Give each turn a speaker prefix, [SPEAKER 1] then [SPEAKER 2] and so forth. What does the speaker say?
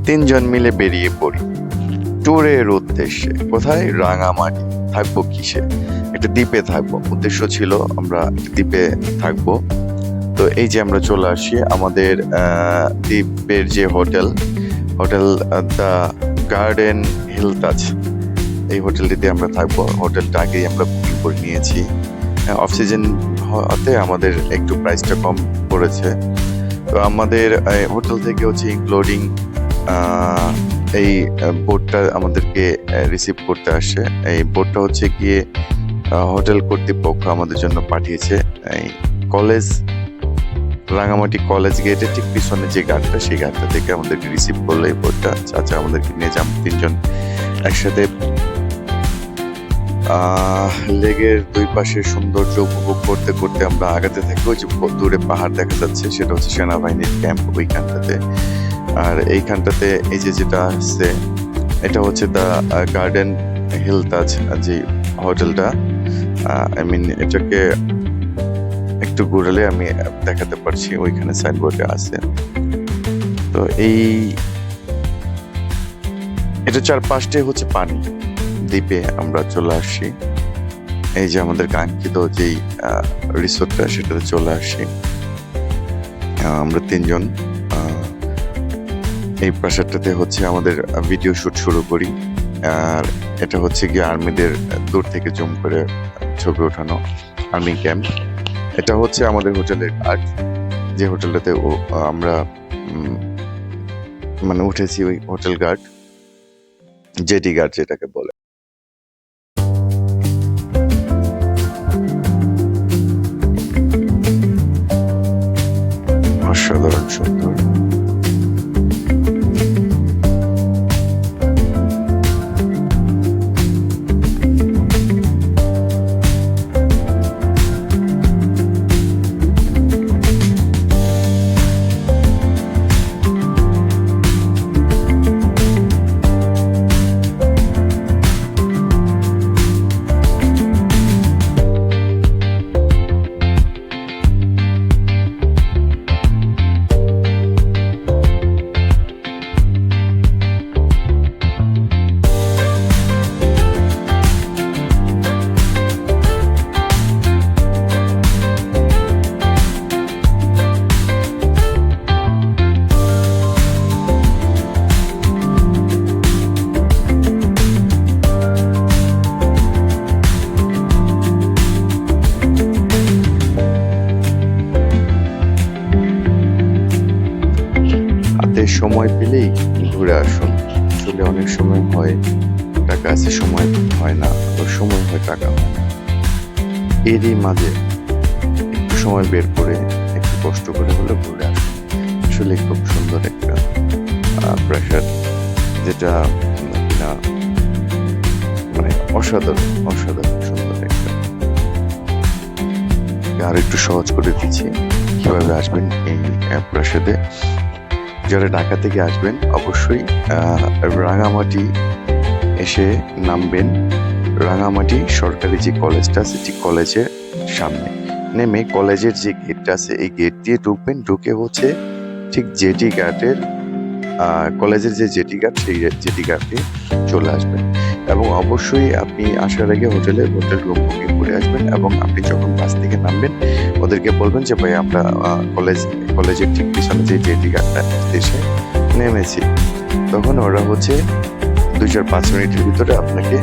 [SPEAKER 1] তিনজন মিলে বেরিয়ে পড়ি ট্যুরের উদ্দেশ্যে। কোথায়? রাঙামাটি। থাকবো কিসে? একটা দ্বীপে থাকবো। উদ্দেশ্য ছিল আমরা দ্বীপে থাকবো। তো এই যে আমরা চলে আসি আমাদের দ্বীপের যে হোটেল দ্য গার্ডেন হিল তাজ, এই হোটেলটিতে আমরা থাকবো। হোটেলটা আগেই আমরা বুকিং করে নিয়েছি। অফ সিজন হতে আমাদের একটু প্রাইসটা কম পড়েছে। তো আমাদের হোটেল থেকে হচ্ছে ইনক্লুডিং এই বোটটা আমাদেরকে রিসিভ করতে আসে। এই বোটটা হচ্ছে গিয়ে হোটেল কর্তৃপক্ষ আমাদের জন্য পাঠিয়েছে। এই কলেজ, রাঙামাটি কলেজ গেটের ঠিক পিছনে যে গাড়িটা, সেই গাড়িটা থেকে আমাদেরকে রিসিভ করলো এই বোটটা। চাচা আমাদেরকে নিয়ে যান তিনজন একসাথে। লেগের দুই পাশে সৌন্দর্য উপভোগ করতে করতে আমরা আগাতে থাকি। ওই যে দূরে পাহাড় দেখা যাচ্ছে, সেটা হচ্ছে সেনাবাহিনীর ক্যাম্প ওইখানটাতে। আর এইখানটাতে এই যে যেটা আছে, এটা হচ্ছে দ্য গার্ডেন হিল তাজ যে হোটেলটা। আই মিন এটাকে একটু ঘুরালে আমি দেখাতে পারছি, ওইখানে সাইনবোর্ডে আছে। তো এটা চারপাশটাই হচ্ছে পানি। দ্বীপে আমরা চলে আসছি। এই যে আমাদের কাঙ্ক্ষিত যেই রিসোর্টটা, সেটাতে চলে আসছি আমরা তিনজন। এই প্রাসাদটাতে হচ্ছে আমাদের ভিডিও শুট শুরু করি। আর এটা হচ্ছে গিয়ে আর্মিদের দূর থেকে জুম করে ছবি ওঠানো আর্মি ক্যাম্প। এটা হচ্ছে আমাদের হোটেলের গার্ড, যে হোটেলটাতে আমরা মানে উঠেছি। ওই হোটেল গার্ড, জেটি গার্ড যেটাকে বলে। অসাধারণ সুন্দর। সময় পেলেই ঘুরে আসুন। আসলে অনেক সময় হয় টাকা আছে, সময় হয় না, আবার সময় হয় টাকা হয় না। এরই মাঝে একটু সময় বের করে একটু কষ্ট করে হলে ঘুরে আসুন। আসলে খুব সুন্দর একটা প্রাসাদ, যেটা কিনা মানে অসাধারণ সুন্দর একটা। আর একটু সহজ করে দিচ্ছি কিভাবে আসবেন এই প্রাসাদে। যারা ঢাকা থেকে আসবেন অবশ্যই রাঙামাটি এসে নামবেন। রাঙামাটি সরকারি যে কলেজটা আছে, ঠিক কলেজের সামনে নেমে কলেজের যে গেটটা আছে, এই গেট দিয়ে ঢুকবেন। ঢুকে হচ্ছে ঠিক জেটি ঘাটের কলেজের যে জেটি ঘাট, সেই জেটি ঘাটে চলে আসবেন। এবং অবশ্যই আপনি আসার আগে হোটেল রুম বুকিং করে আসবেন। এবং আপনি যখন বাস থেকে নামবেন ওদেরকে বলবেন যে ভাই আমরা কলেজের ঠিক পিছনে যে জেটি ঘাটটা এসে নেমেছি। তখন ওরা হচ্ছে 2-4-5 মিনিটের ভিতরে আপনাকে